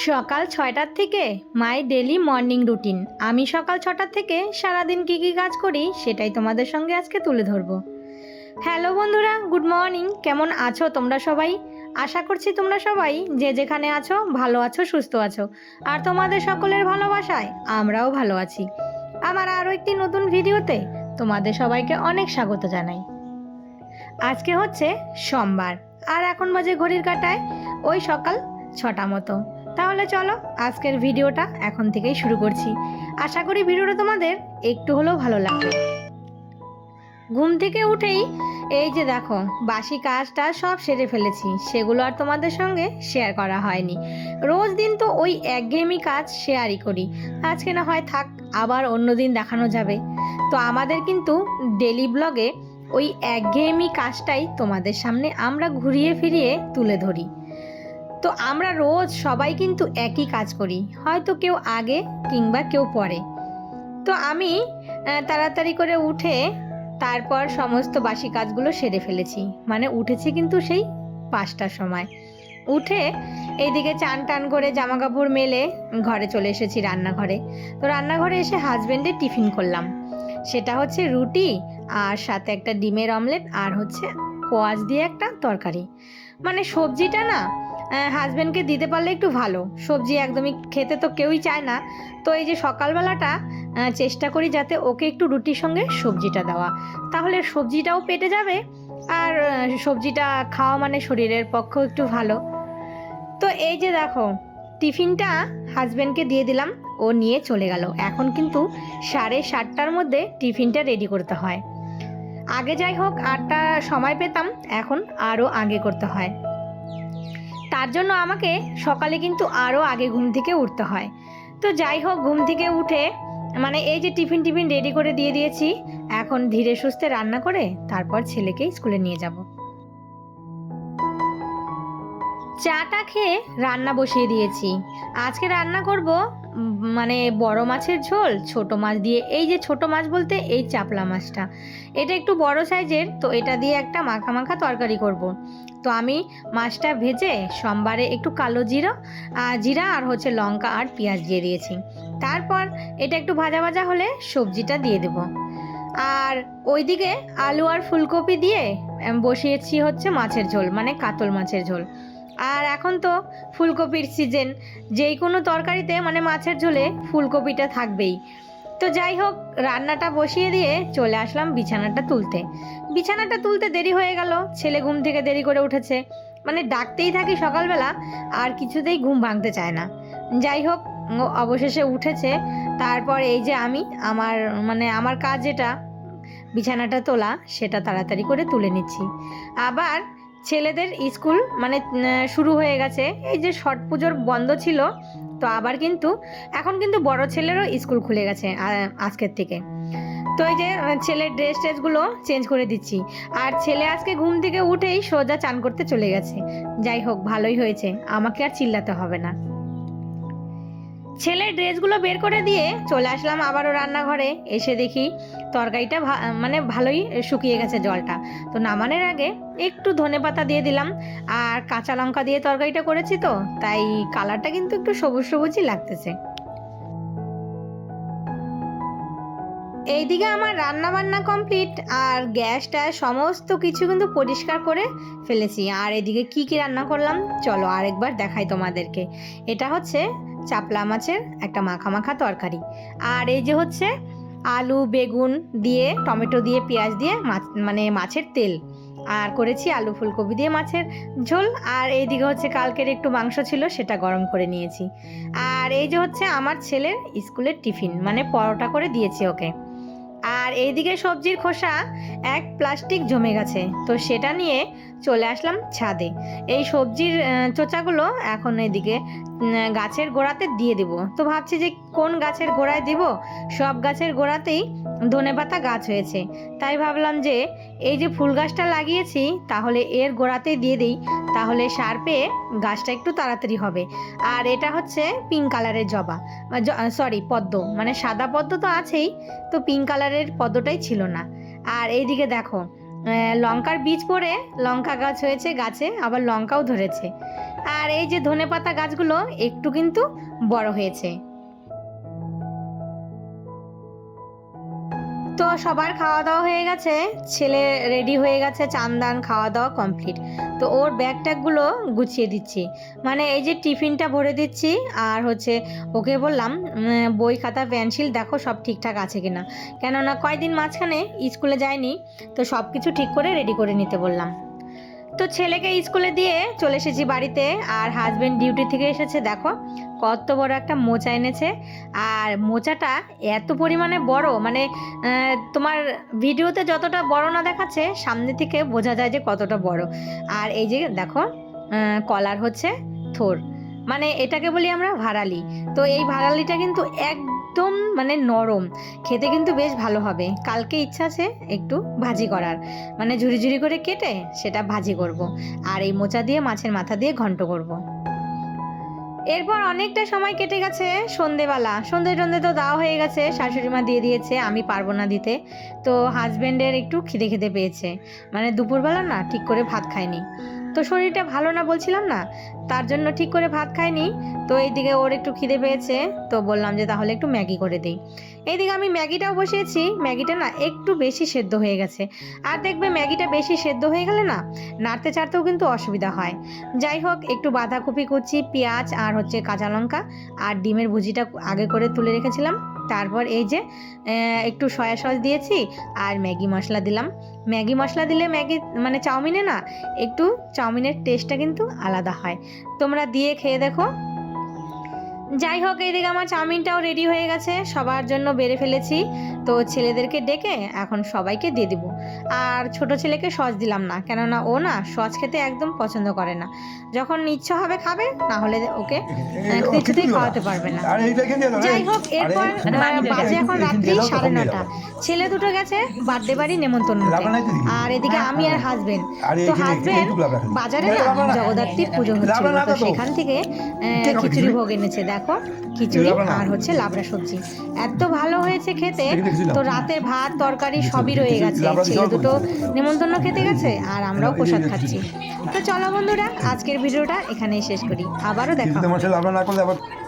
সকাল ৬টার থেকে মাই daily morning routine. আমি সকাল ৬টার থেকে সারাদিন কী কী কাজ করি সেটাই তোমাদের সঙ্গে আজকে তুলে ধরবো। হ্যালো বন্ধুরা, গুড মর্নিং। কেমন আছো তোমরা সবাই? আশা করছি তোমরা সবাই যে যেখানে আছো ভালো আছো, সুস্থ আছো। আর তোমাদের সকলের ভালোবাসায় আমরাও ভালো আছি। আমার আরও একটি নতুন ভিডিওতে তোমাদের সবাইকে অনেক স্বাগত জানাই। আজকে হচ্ছে সোমবার, আর এখন বাজে ঘড়ির কাঁটায় ওই সকাল ৬টা মতো। তাহলে চলো আজকের ভিডিওটা এখন থেকেই শুরু করছি। আশা করি ভিডিওটা তোমাদের একটু হলেও ভালো লাগবে। ঘুম থেকে উঠেই এই যে দেখো বাসি কাজটা সব সেরে ফেলেছি, সেগুলো আর তোমাদের সঙ্গে শেয়ার করা হয়নি। রোজ দিন তো ওই একঘেয়েমি কাজ শেয়ারই করি, আজকে না হয় থাক, আবার অন্য দিন দেখানো যাবে। তো আমাদের কিন্তু ডেলি ব্লগে ওই একঘেয়েমি কাজটাই তোমাদের সামনে আমরা ঘুরিয়ে ফিরিয়ে তুলে ধরি। তো আমরা রোজ সবাই কিন্তু একই কাজ করি, হয়তো কেউ আগে কিংবা কেউ পরে। তো আমি তাড়াতাড়ি করে উঠে তারপর সমস্ত বাসি কাজগুলো সেরে ফেলেছি, মানে উঠেছি কিন্তু সেই 5টার সময়। উঠে এইদিকে চান টান করে জামা কাপড় মেলে ঘরে চলে এসেছি রান্নাঘরে। তো রান্নাঘরে এসে হাজব্যান্ডের টিফিন করলাম, সেটা হচ্ছে রুটি আর সাথে একটা ডিমের অমলেট আর হচ্ছে কোয়াশ দিয়ে একটা তরকারি। মানে সবজিটা না হাজব্যান্ডকে দিতে পারলে একটু ভালো, সবজি একদমই খেতে তো কেউই চায় না। তো এই যে সকালবেলাটা চেষ্টা করি যাতে ওকে একটু রুটির সঙ্গে সবজিটা দেওয়া, তাহলে সবজিটাও পেটে যাবে আর সবজিটা খাওয়া মানে শরীরের পক্ষেও একটু ভালো। তো এই যে দেখো টিফিনটা হাজব্যান্ডকে দিয়ে দিলাম, ও নিয়ে চলে গেল। এখন কিন্তু 7:30টার মধ্যে টিফিনটা রেডি করতে হয়। আগে যাই হোক 8টা সময় পেতাম, এখন আরও আগে করতে হয়। তার জন্য আমাকে সকালে কিন্তু আরও আগে ঘুম থেকে উঠতে হয়। তো যাই হোক ঘুম থেকে উঠে মানে এই যে টিফিন রেডি করে দিয়ে দিয়েছি, এখন ধীরে সুস্থে রান্না করে তারপর ছেলেকে স্কুলে নিয়ে যাব। চাটা খেয়ে রান্না বসিয়ে দিয়েছি। আজকে রান্না করব মানে বড় মাছের ঝোল ছোট মাছ দিয়ে। এই যে ছোট মাছ বলতে এই চাপলা মাছটা, এটা একটু বড় সাইজের, তো এটা দিয়ে একটা মাখা মাখা তরকারি করব। তো আমি মাছটা ভেজে সোমবারে একটু কালো জিরা আর হচ্ছে লঙ্কা আর পেঁয়াজ দিয়ে দিয়েছি। তারপর এটা একটু ভাজা ভাজা হলে সবজিটা দিয়ে দেব। আর ওইদিকে আলু আর ফুলকপি দিয়ে বসিয়েছি হচ্ছে মাছের ঝোল, মানে কাতল মাছের ঝোল। আর এখন তো ফুলকপির সিজন, যেই কোনো তরকারিতে মানে মাছের ঝোলে ফুলকপিটা থাকবেই। তো যাই হোক রান্নাটা বসিয়ে দিয়ে চলে আসলাম বিছানাটা তুলতে দেরি হয়ে গেল। ছেলে ঘুম থেকে দেরি করে উঠেছে, মানে ডাকতেই থাকি সকালবেলা আর কিছুতেই ঘুম ভাঙতে চায় না। যাই হোক ও অবশেষে উঠেছে। তারপর এই যে আমি আমার কাজ যেটা বিছানাটা তোলা, সেটা তাড়াতাড়ি করে তুলে নিচ্ছি। আবার ছেলেদের স্কুল মানে শুরু হয়ে গেছে, এই যে ছট পুজোর বন্ধ ছিল, তো আবার কিন্তু এখন কিন্তু বড় ছেলেরও স্কুল খুলে গেছে আজকের থেকে। তো এই যে ছেলের ড্রেসগুলো চেঞ্জ করে দিচ্ছি। আর ছেলে আজকে ঘুম থেকে উঠেই সোজা চান করতে চলে গেছে। যাই হোক ভালোই হয়েছে, আমাকে আর চিল্লাতে হবে না। ছেলের ড্রেসগুলো বের করে দিয়ে চলে আসলাম আবারও রান্নাঘরে। এসে দেখি তরকারিটা মানে ভালোই শুকিয়ে গেছে জলটা। তো নামানোর আগে একটু ধনেপাতা দিয়ে দিলাম, আর কাঁচা লঙ্কা দিয়ে তরকারিটা করেছি, তো তাই কালারটা কিন্তু একটু সবুজ সবুজই লাগতেছে। এইদিকে আমার রান্না বান্না কমপ্লিট, আর গ্যাসটা সমস্ত কিছু কিন্তু পরিষ্কার করে ফেলেছি। আর এদিকে কি কি রান্না করলাম চলো আরেকবার দেখাই তোমাদেরকে। এটা হচ্ছে চাপলা মাছের একটা মাখা মাখা তরকারি, আর এই যে হচ্ছে আলু বেগুন দিয়ে টমেটো দিয়ে পেঁয়াজ দিয়ে মাছের তেল, আর করেছি আলু ফুলকপি দিয়ে মাছের ঝোল। আর এইদিকে হচ্ছে কালকের একটু মাংস ছিল, সেটা গরম করে নিয়েছি। আর এই যে হচ্ছে আমার ছেলের স্কুলের টিফিন, মানে পরোটা করে দিয়েছি ওকে। আর এইদিকে সবজির খোসা এক প্লাস্টিক জমে গেছে, তো সেটা নিয়ে চলে আসলাম ছাদে। এই সবজির চোচাগুলো এখন এদিকে গাছের গোড়াতে দিয়ে দেব। তো ভাবছি যে কোন গাছের গোড়ায় দিব, সব গাছের গোড়াতেই ধনেপাতা গাছ হয়েছে, তাই ভাবলাম যে এই যে ফুল গাছটা লাগিয়েছি তাহলে এর গোড়াতেই দিয়ে দিই, তাহলে সার পেয়ে গাছটা একটু তাড়াতাড়ি হবে। আর এটা হচ্ছে পিঙ্ক কালারের জবা, পদ্ম, মানে সাদা পদ্ম তো আছেই, তো পিঙ্ক কালারের পদ্মটাই ছিল না। আর এইদিকে দেখো লঙ্কার বীজ পড়ে লঙ্কা গাছ হয়েছে, গাছে আবার লঙ্কাও ধরেছে। আর এই যে ধনেপাতা গাছগুলো একটু কিন্তু বড় হয়েছে। তো সবার খাওয়া দাওয়া হয়ে গেছে, ছেলে রেডি হয়ে গেছে, চান দান খাওয়া দাওয়া কমপ্লিট। তো ওর ব্যাগ ট্যাগগুলো গুছিয়ে দিচ্ছি, মানে এই যে টিফিনটা ভরে দিচ্ছি। আর হচ্ছে ওকে বললাম বই খাতা পেন্সিল দেখো সব ঠিকঠাক আছে কিনা, কেননা কয়দিন মাঝখানে স্কুলে যায়নি, তো সব কিছু ঠিক করে রেডি করে নিতে বললাম। তো ছেলেকে স্কুলে দিয়ে চলে এসেছি বাড়িতে। আর হাজবেন্ড ডিউটি থেকে এসেছে, দেখো কত বড় একটা মোচা এনেছে। আর মোচাটা এত পরিমাণে বড়, মানে তোমার ভিডিওতে যতটা বড় না দেখাচ্ছে, সামনে থেকে বোঝা যায় যে কতটা বড়। আর এই যে দেখো কলার হচ্ছে থোর, মানে এটাকে বলি আমরা ভাড়ালি। তো এই ভাড়ালিটা কিন্তু একদম মানে নরম, খেতে কিন্তু বেশ ভালো হবে। কালকে ইচ্ছা আছে একটু ভাজি করার, মানে ঝুরি ঝুরি করে কেটে সেটা ভাজি করব। আর এই মোচা দিয়ে মাছের মাথা দিয়ে ঘন্ট করব। এরপর অনেকটা সময় কেটে গেছে, সন্ধেবেলা সন্ধে টন্ধে তো দেওয়া হয়ে গেছে, শাশুড়ি মা দিয়ে দিয়েছে, আমি পারবো না দিতে। তো হাজব্যান্ডের একটু খিদে খিদে পেয়েছে, মানে দুপুরবেলা না ঠিক করে ভাত খায়নি, তো শরীরটা ভালো না বলছিলাম না, তার জন্য ঠিক করে ভাত খায়নি। তো এইদিকে ওর একটু খিদে পেয়েছে, তো বললাম যে তাহলে একটু ম্যাগি করে দিই। এইদিকে আমি ম্যাগিটাও বসিয়েছি, ম্যাগিটা না একটু বেশি সেদ্ধ হয়ে গেছে। আর দেখবে ম্যাগিটা বেশি সেদ্ধ হয়ে গেলে না নাড়তে চাড়তেও কিন্তু অসুবিধা হয়। যাই হোক, একটু বাঁধাকপি কুচি, পেঁয়াজ আর হচ্ছে কাঁচা লঙ্কা আর ডিমের ভুজিটা আগে করে তুলে রেখেছিলাম। তারপর এই যে একটু সয়া সস দিয়েছি আর ম্যাগি মশলা দিলাম। ম্যাগি মশলা দিলে ম্যাগি মানে চাউমিনে না একটু চাউমিনের টেস্টটা কিন্তু আলাদা হয়, তোমরা দিয়ে খেয়ে দেখো। যাই হোক, এইদিকে আমার চাউমিনটাও রেডি হয়ে গেছে, সবার জন্য বেড়ে ফেলেছি। তো ছেলেদেরকে ডেকে এখন সবাইকে দিয়ে দিব। আর ছোট ছেলেকে সস দিলাম না, কেননা ও না সস খেতে একদম পছন্দ করে না। যখন ইচ্ছা হবে খাবে, না হলে ওকে কিছুতেই খাওয়াতে পারবে না। যাই হোক, এরপর বাজে এখন রাত্রি 9:30। ছেলে দুটো গেছে বার্থডে বাড়ি নেমন্তন্নতে, আর এদিকে আমি আর হাজবেন্ড। তো হাজবেন্ড বাজারে না জগদ্ধাত্রীর পুজো হচ্ছিল, তো সেখান থেকে খিচুড়ি ভোগ এনেছে। দেখো খিচুড়ি আর হচ্ছে লাবড়া সবজি, এত ভালো হয়েছে খেতে। তো রাতের ভাত তরকারি সবই রয়ে গেছে, ছেলে দুটো নেমন্তন্ন খেতে গেছে আর আমরাও প্রসাদ খাচ্ছি। তো চলো বন্ধুরা, আজকের ভিডিওটা এখানেই শেষ করি, আবারও দেখা হবে।